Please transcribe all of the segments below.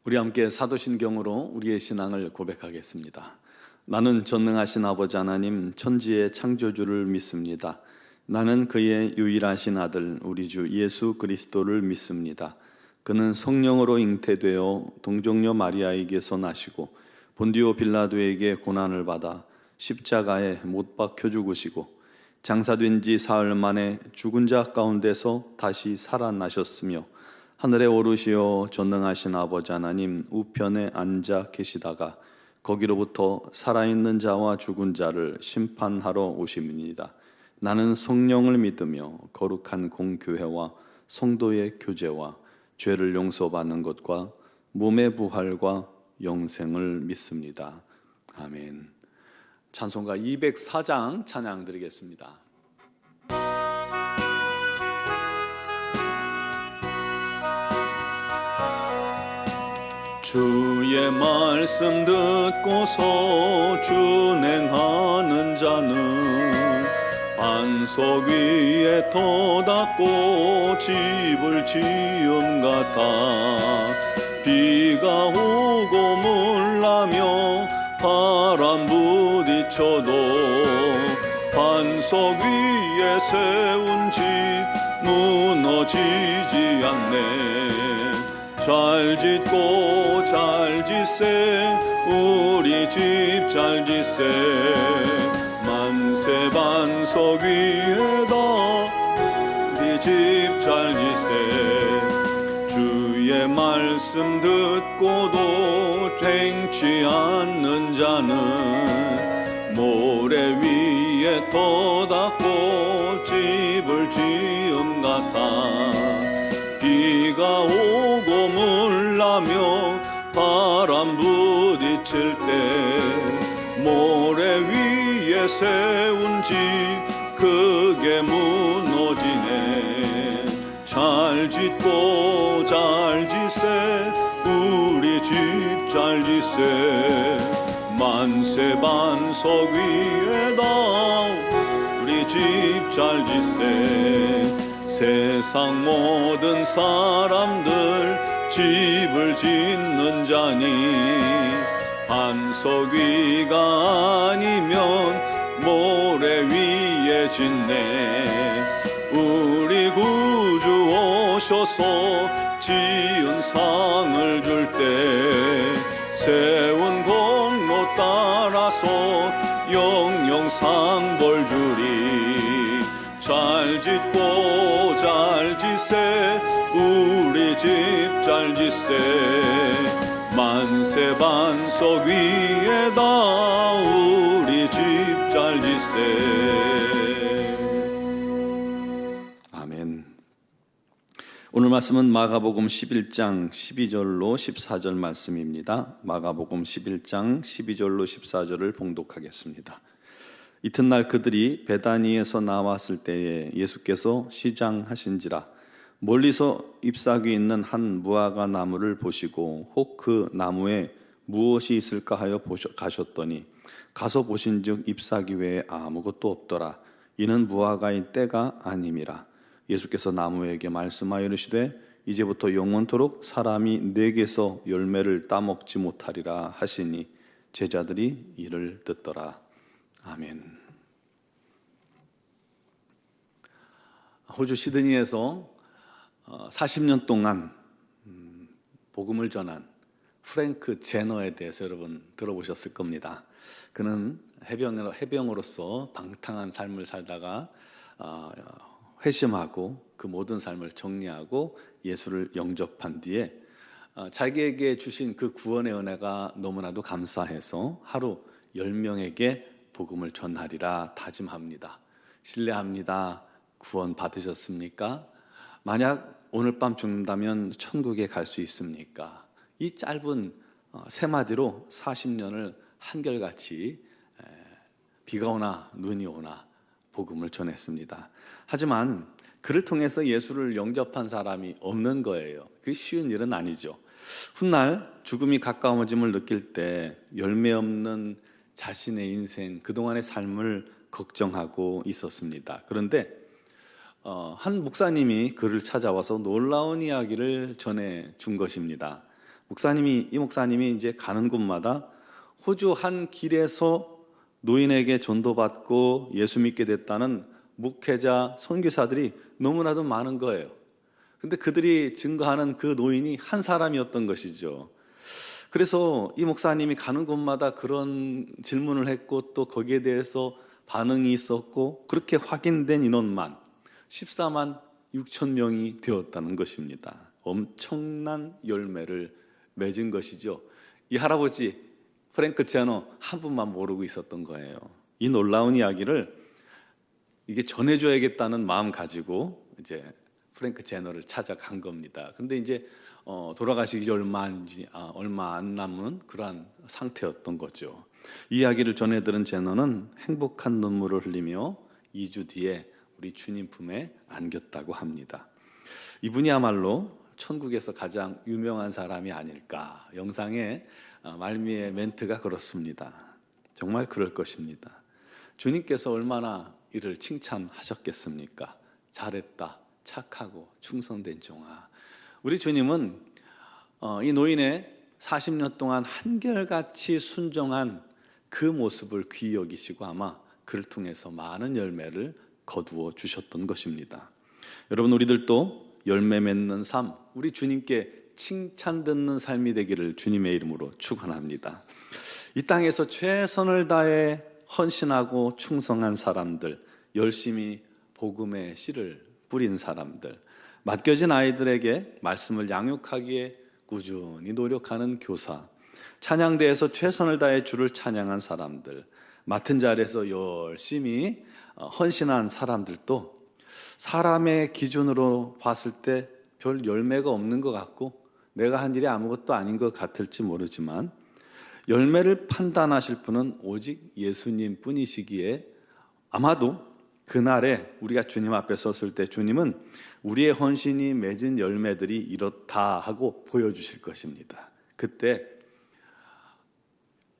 우리 함께 사도신경으로 우리의 신앙을 고백하겠습니다. 나는 전능하신 아버지 하나님 천지의 창조주를 믿습니다. 나는 그의 유일하신 아들 우리 주 예수 그리스도를 믿습니다. 그는 성령으로 잉태되어 동정녀 마리아에게서 나시고 본디오 빌라도에게 고난을 받아 십자가에 못 박혀 죽으시고 장사된 지 사흘 만에 죽은 자 가운데서 다시 살아나셨으며 하늘에 오르시어 전능하신 아버지 하나님 우편에 앉아 계시다가 거기로부터 살아있는 자와 죽은 자를 심판하러 오심이니이다. 나는 성령을 믿으며 거룩한 공교회와 성도의 교제와 죄를 용서받는 것과 몸의 부활과 영생을 믿습니다. 아멘. 찬송가 204장 찬양 드리겠습니다. 주의 말씀 듣고서 준행하는 자는 반석 위에 터닫고 집을 지은 같아. 비가 오고 물나며 바람 부딪혀도 반석 위에 세운 집 무너지지 않네. 잘 짓고 잘 짓세 우리 집 잘 짓세. 만세 반석 위에다 우리 집 잘 짓세. 주의 말씀 듣고도 쟁취 않는 자는 모래 위에 터닫고 집을 지은 같아. 비가 오고 물나며 바람 부딪힐 때 모래 위에 세운 집 크게 무너지네. 잘 짓고 잘 짓세 우리 집 잘 짓세. 만세 반석 위에다 우리 집 잘 짓세. 세상 모든 사람들 집을 짓는 자니 반석 위가 아니면 모래 위에 짓네. 우리 구주 오셔서 지은 상을 줄 때 세운 공로 따라서 영영 상벌 주리. 잘 짓고 잘 짓세 우리 집 잘 짓세. 만세 반석 위에다 우리 집 잘 짓세. 아멘. 오늘 말씀은 마가복음 11장 12절로 14절 말씀입니다. 마가복음 11장 12절로 14절을 봉독하겠습니다. 이튿날 그들이 베다니에서 나왔을 때에 예수께서 시장하신지라 멀리서 잎사귀 있는 한 무화과 나무를 보시고 혹 그 나무에 무엇이 있을까 하여 가셨더니 가서 보신즉 잎사귀 외에 아무것도 없더라. 이는 무화과의 때가 아님이라. 예수께서 나무에게 말씀하여 이르시되 이제부터 영원토록 사람이 내게서 열매를 따먹지 못하리라 하시니 제자들이 이를 듣더라. 아멘. 호주 시드니에서 40년 동안 복음을 전한 프랭크 제너에 대해서 여러분 들어보셨을 겁니다. 그는 해병으로서 방탕한 삶을 살다가 회심하고 그 모든 삶을 정리하고 예수를 영접한 뒤에 자기에게 주신 그 구원의 은혜가 너무나도 감사해서 하루 10명에게 복음을 전하리라 다짐합니다. 신뢰합니다. 구원 받으셨습니까? 만약 오늘 밤 죽는다면 천국에 갈 수 있습니까? 이 짧은 세 마디로 40년을 한결같이 비가 오나 눈이 오나 복음을 전했습니다. 하지만 그를 통해서 예수를 영접한 사람이 없는 거예요. 그게 쉬운 일은 아니죠. 훗날 죽음이 가까워짐을 느낄 때 열매 없는 자신의 인생, 그동안의 삶을 걱정하고 있었습니다. 그런데 한 목사님이 그를 찾아와서 놀라운 이야기를 전해 준 것입니다. 이 목사님이 이제 가는 곳마다 호주 한 길에서 노인에게 전도받고 예수 믿게 됐다는 목회자, 선교사들이 너무나도 많은 거예요. 근데 그들이 증거하는 그 노인이 한 사람이었던 것이죠. 그래서 이 목사님이 가는 곳마다 그런 질문을 했고 또 거기에 대해서 반응이 있었고 그렇게 확인된 인원만 14만 6천 명이 되었다는 것입니다. 엄청난 열매를 맺은 것이죠. 이 할아버지 프랭크 제너 한 분만 모르고 있었던 거예요. 이 놀라운 이야기를 이게 전해줘야겠다는 마음 가지고 이제 프랭크 제너를 찾아간 겁니다. 근데 이제 돌아가시기 얼마 안 남은 그러한 상태였던 거죠. 이 이야기를 전해들은 제너는 행복한 눈물을 흘리며 2주 뒤에 우리 주님 품에 안겼다고 합니다. 이분이야말로 천국에서 가장 유명한 사람이 아닐까. 영상의 말미의 멘트가 그렇습니다. 정말 그럴 것입니다. 주님께서 얼마나 이를 칭찬하셨겠습니까? 잘했다, 착하고 충성된 종아. 우리 주님은 이 노인의 40년 동안 한결같이 순종한 그 모습을 귀히 여기시고 아마 그를 통해서 많은 열매를 거두어 주셨던 것입니다. 여러분, 우리들도 열매 맺는 삶, 우리 주님께 칭찬 듣는 삶이 되기를 주님의 이름으로 축원합니다. 이 땅에서 최선을 다해 헌신하고 충성한 사람들, 열심히 복음의 씨를 뿌린 사람들, 맡겨진 아이들에게 말씀을 양육하기에 꾸준히 노력하는 교사, 찬양대에서 최선을 다해 주를 찬양한 사람들, 맡은 자리에서 열심히 헌신한 사람들도 사람의 기준으로 봤을 때 별 열매가 없는 것 같고 내가 한 일이 아무것도 아닌 것 같을지 모르지만 열매를 판단하실 분은 오직 예수님 뿐이시기에 아마도 그날에 우리가 주님 앞에 섰을 때 주님은 우리의 헌신이 맺은 열매들이 이렇다 하고 보여주실 것입니다. 그때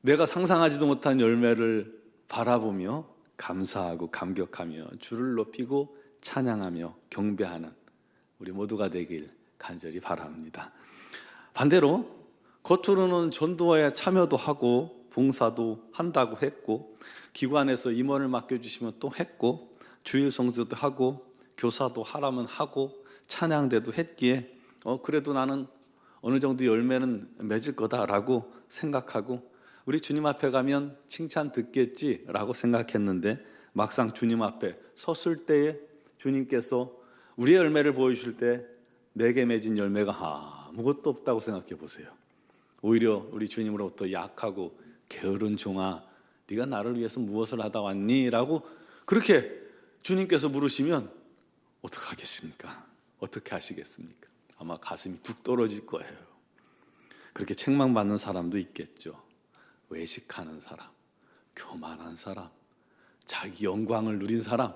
내가 상상하지도 못한 열매를 바라보며 감사하고 감격하며 주를 높이고 찬양하며 경배하는 우리 모두가 되길 간절히 바랍니다. 반대로 겉으로는 전도에 참여도 하고 봉사도 한다고 했고 기관에서 임원을 맡겨주시면 또 했고 주일 성수도 하고 교사도 하라면 하고 찬양대도 했기에 그래도 나는 어느 정도 열매는 맺을 거다라고 생각하고 우리 주님 앞에 가면 칭찬 듣겠지라고 생각했는데 막상 주님 앞에 섰을 때에 주님께서 우리의 열매를 보여주실 때 내게 맺은 열매가 아무것도 없다고 생각해 보세요. 오히려 우리 주님으로부터 약하고 게으른 종아, 네가 나를 위해서 무엇을 하다 왔니? 라고 그렇게 주님께서 물으시면 어떡하겠습니까? 어떻게 하시겠습니까? 아마 가슴이 뚝 떨어질 거예요. 그렇게 책망받는 사람도 있겠죠. 외식하는 사람, 교만한 사람, 자기 영광을 누린 사람,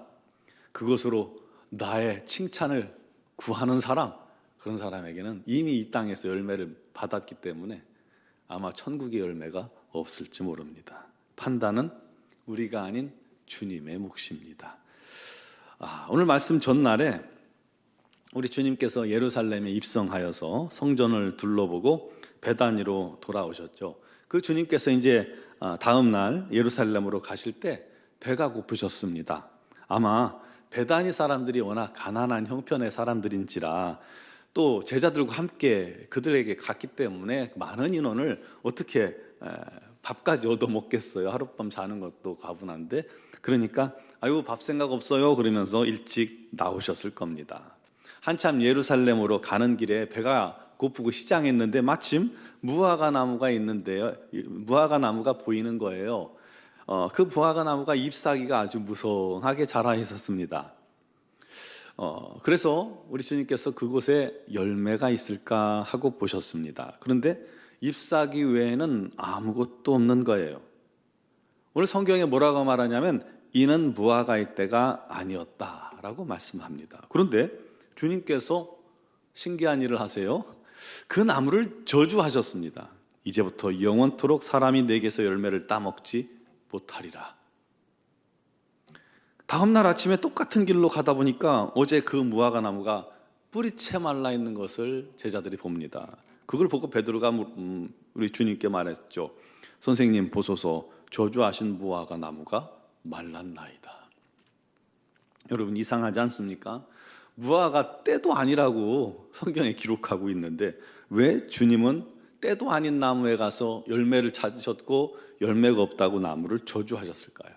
그것으로 나의 칭찬을 구하는 사람, 그런 사람에게는 이미 이 땅에서 열매를 받았기 때문에 아마 천국의 열매가 없을지 모릅니다. 판단은 우리가 아닌 주님의 몫입니다. 오늘 말씀 전날에 우리 주님께서 예루살렘에 입성하여서 성전을 둘러보고 베다니로 돌아오셨죠. 그 주님께서 이제 다음 날 예루살렘으로 가실 때 배가 고프셨습니다. 아마 베다니 사람들이 워낙 가난한 형편의 사람들인지라 또 제자들과 함께 그들에게 갔기 때문에 많은 인원을 어떻게 밥까지 얻어 먹겠어요. 하룻밤 자는 것도 과분한데 그러니까 아이고 밥 생각 없어요 그러면서 일찍 나오셨을 겁니다. 한참 예루살렘으로 가는 길에 배가 고프고 시장했는데 마침 무화과 나무가 있는데요. 무화과 나무가 보이는 거예요. 그 무화과 나무가 잎사귀가 아주 무성하게 자라 있었습니다. 그래서 우리 주님께서 그곳에 열매가 있을까 하고 보셨습니다. 그런데 잎사귀 외에는 아무것도 없는 거예요. 오늘 성경에 뭐라고 말하냐면 이는 무화과의 때가 아니었다라고 말씀합니다. 그런데 주님께서 신기한 일을 하세요. 그 나무를 저주하셨습니다. 이제부터 영원토록 사람이 내게서 열매를 따먹지 못하리라. 다음 날 아침에 똑같은 길로 가다 보니까 어제 그 무화과 나무가 뿌리채 말라 있는 것을 제자들이 봅니다. 그걸 보고 베드로가 우리 주님께 말했죠. 선생님 보소서, 저주하신 무화과 나무가 말랐나이다. 여러분, 이상하지 않습니까? 무화과 때도 아니라고 성경에 기록하고 있는데 왜 주님은 때도 아닌 나무에 가서 열매를 찾으셨고 열매가 없다고 나무를 저주하셨을까요?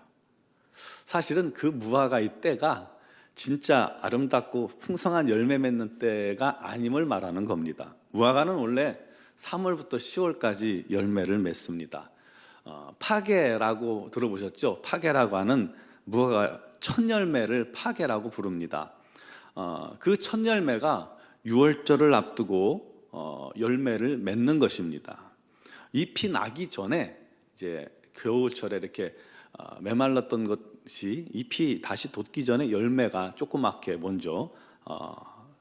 사실은 그 무화과의 때가 진짜 아름답고 풍성한 열매 맺는 때가 아님을 말하는 겁니다. 무화과는 원래 3월부터 10월까지 열매를 맺습니다. 파게라고 들어보셨죠? 파게라고 하는 무화과 첫 열매를 파게라고 부릅니다. 그 첫 열매가 6월절을 앞두고 열매를 맺는 것입니다. 잎이 나기 전에 이제 겨울철에 이렇게 메말랐던 것이 잎이 다시 돋기 전에 열매가 조그맣게 먼저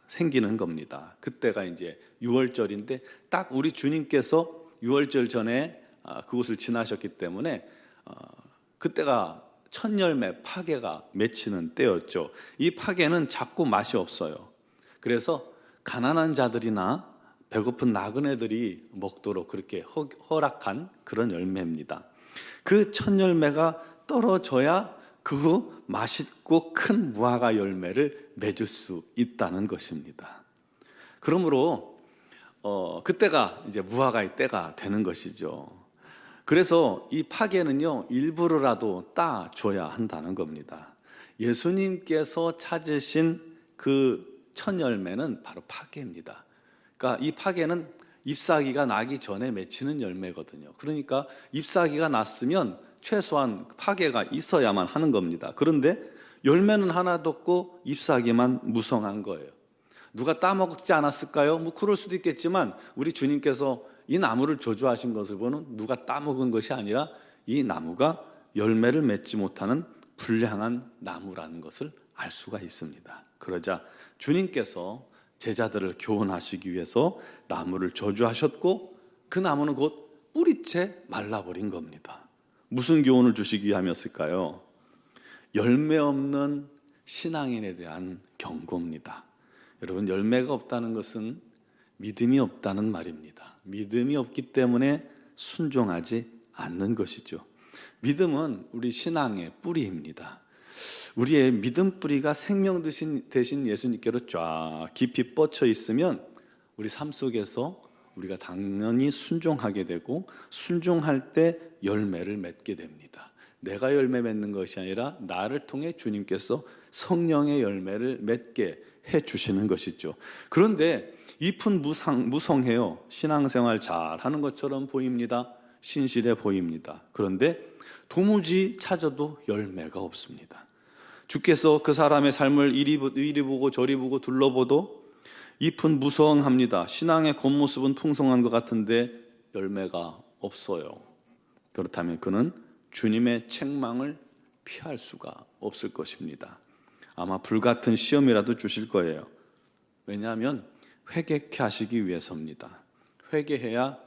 생기는 겁니다. 그때가 이제 6월절인데 딱 우리 주님께서 6월절 전에 그곳을 지나셨기 때문에 그때가 첫 열매 파게가 맺히는 때였죠. 이 파게는 작고 맛이 없어요. 그래서 가난한 자들이나 배고픈 나그네들이 먹도록 그렇게 허락한 그런 열매입니다. 그 첫 열매가 떨어져야 그 후 맛있고 큰 무화과 열매를 맺을 수 있다는 것입니다. 그러므로 그때가 이제 무화과의 때가 되는 것이죠. 그래서 이 파게는요, 일부러라도 따줘야 한다는 겁니다. 예수님께서 찾으신 그 첫 열매는 바로 파게입니다. 그러니까 이 파게는 잎사귀가 나기 전에 맺히는 열매거든요. 그러니까 잎사귀가 났으면 최소한 파게가 있어야만 하는 겁니다. 그런데 열매는 하나도 없고 잎사귀만 무성한 거예요. 누가 따먹지 않았을까요? 뭐 그럴 수도 있겠지만 우리 주님께서 이 나무를 저주하신 것을 보는 누가 따먹은 것이 아니라 이 나무가 열매를 맺지 못하는 불량한 나무라는 것을 알 수가 있습니다. 그러자 주님께서 제자들을 교훈하시기 위해서 나무를 저주하셨고 그 나무는 곧 뿌리채 말라버린 겁니다. 무슨 교훈을 주시기 위함이었을까요? 열매 없는 신앙인에 대한 경고입니다. 여러분, 열매가 없다는 것은 믿음이 없다는 말입니다. 믿음이 없기 때문에 순종하지 않는 것이죠. 믿음은 우리 신앙의 뿌리입니다. 우리의 믿음 뿌리가 생명 되신 예수님께로 쫙 깊이 뻗쳐 있으면 우리 삶 속에서 우리가 당연히 순종하게 되고 순종할 때 열매를 맺게 됩니다. 내가 열매 맺는 것이 아니라 나를 통해 주님께서 성령의 열매를 맺게 해주시는 것이죠. 그런데 잎은 무성해요. 신앙생활 잘하는 것처럼 보입니다. 신실해 보입니다. 그런데 도무지 찾아도 열매가 없습니다. 주께서 그 사람의 삶을 이리 보고 저리 보고 둘러보도 잎은 무성합니다. 신앙의 겉모습은 풍성한 것 같은데 열매가 없어요. 그렇다면 그는 주님의 책망을 피할 수가 없을 것입니다. 아마 불같은 시험이라도 주실 거예요. 왜냐하면 회개케 하시기 위해서입니다. 회개해야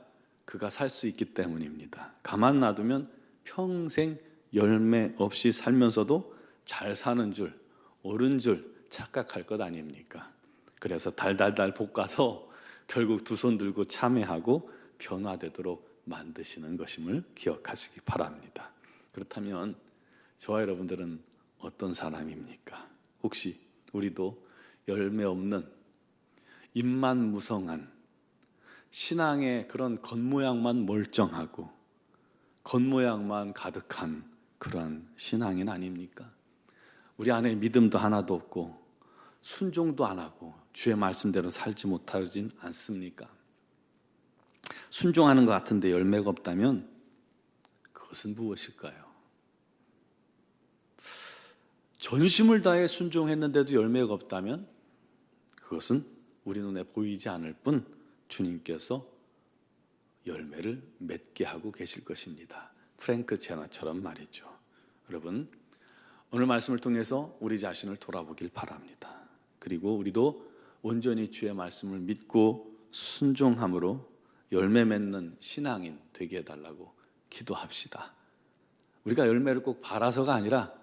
그가 살 수 있기 때문입니다. 가만 놔두면 평생 열매 없이 살면서도 잘 사는 줄, 옳은 줄 착각할 것 아닙니까? 그래서 달달달 볶아서 결국 두 손 들고 참회하고 변화되도록 만드시는 것임을 기억하시기 바랍니다. 그렇다면 저와 여러분들은 어떤 사람입니까? 혹시 우리도 열매 없는 입만 무성한 신앙의 그런 겉모양만 멀쩡하고 겉모양만 가득한 그런 신앙인 아닙니까? 우리 안에 믿음도 하나도 없고 순종도 안 하고 주의 말씀대로 살지 못하진 않습니까? 순종하는 것 같은데 열매가 없다면 그것은 무엇일까요? 전심을 다해 순종했는데도 열매가 없다면 그것은 우리 눈에 보이지 않을 뿐 주님께서 열매를 맺게 하고 계실 것입니다. 프랭크 제나처럼 말이죠. 여러분, 오늘 말씀을 통해서 우리 자신을 돌아보길 바랍니다. 그리고 우리도 온전히 주의 말씀을 믿고 순종함으로 열매 맺는 신앙인 되게 해달라고 기도합시다. 우리가 열매를 꼭 바라서가 아니라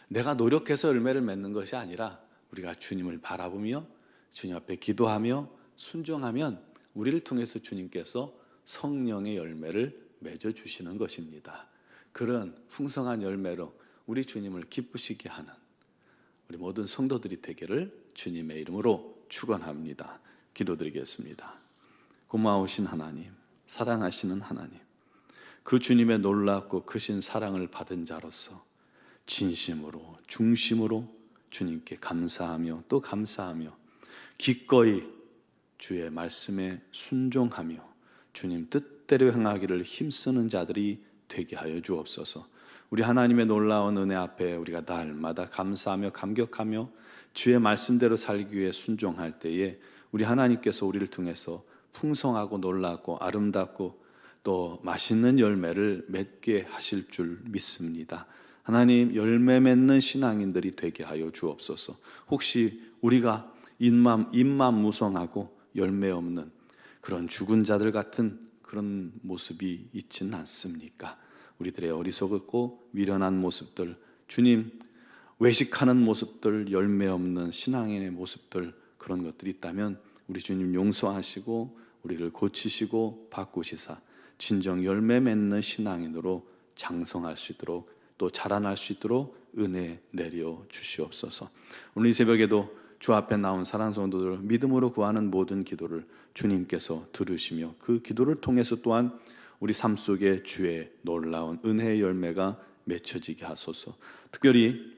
내가 노력해서 열매를 맺는 것이 아니라 우리가 주님을 바라보며 주님 앞에 기도하며 순종하면 우리를 통해서 주님께서 성령의 열매를 맺어 주시는 것입니다. 그런 풍성한 열매로 우리 주님을 기쁘시게 하는 우리 모든 성도들이 되기를 주님의 이름으로 축원합니다. 기도드리겠습니다. 고마우신 하나님, 사랑하시는 하나님, 그 주님의 놀랍고 크신 사랑을 받은 자로서 진심으로 중심으로 주님께 감사하며 또 감사하며 기꺼이 주의 말씀에 순종하며 주님 뜻대로 행하기를 힘쓰는 자들이 되게 하여 주옵소서. 우리 하나님의 놀라운 은혜 앞에 우리가 날마다 감사하며 감격하며 주의 말씀대로 살기 위해 순종할 때에 우리 하나님께서 우리를 통해서 풍성하고 놀랍고 아름답고 또 맛있는 열매를 맺게 하실 줄 믿습니다. 하나님, 열매 맺는 신앙인들이 되게 하여 주옵소서. 혹시 우리가 입만 무성하고 열매 없는 그런 죽은 자들 같은 그런 모습이 있지는 않습니까? 우리들의 어리석고 미련한 모습들, 주님 외식하는 모습들, 열매 없는 신앙인의 모습들, 그런 것들이 있다면 우리 주님 용서하시고 우리를 고치시고 바꾸시사 진정 열매 맺는 신앙인으로 장성할 수 있도록 또 자라날 수 있도록 은혜 내려 주시옵소서. 오늘 이 새벽에도 주 앞에 나온 사랑하는 성도들 믿음으로 구하는 모든 기도를 주님께서 들으시며 그 기도를 통해서 또한 우리 삶 속에 주의 놀라운 은혜의 열매가 맺혀지게 하소서. 특별히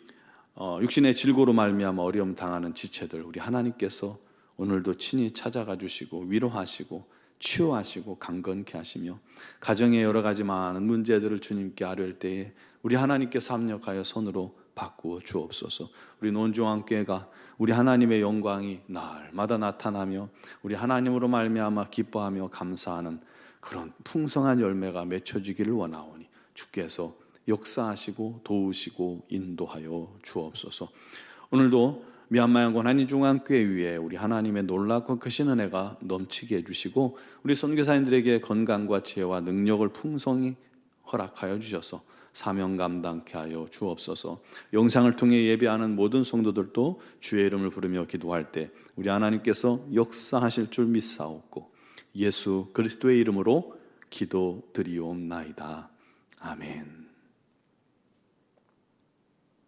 육신의 질고로 말미암아 어려움 당하는 지체들 우리 하나님께서 오늘도 친히 찾아가 주시고 위로하시고 치유하시고 강건케 하시며 가정의 여러 가지 많은 문제들을 주님께 아뢰을 때에 우리 하나님께서 합력하여 손으로 바꾸어 주옵소서. 우리 논중앙교회가 우리 하나님의 영광이 날마다 나타나며 우리 하나님으로 말미암아 기뻐하며 감사하는 그런 풍성한 열매가 맺혀지기를 원하오니 주께서 역사하시고 도우시고 인도하여 주옵소서. 오늘도 미얀마 양곤 한인중앙교회 위에 우리 하나님의 놀랍고 크신 은혜가 넘치게 해주시고 우리 선교사님들에게 건강과 지혜와 능력을 풍성히 허락하여 주셔서 사명 감당케 하여 주옵소서. 영상을 통해 예배하는 모든 성도들도 주의 이름을 부르며 기도할 때 우리 하나님께서 역사하실 줄 믿사옵고 예수 그리스도의 이름으로 기도드리옵나이다. 아멘.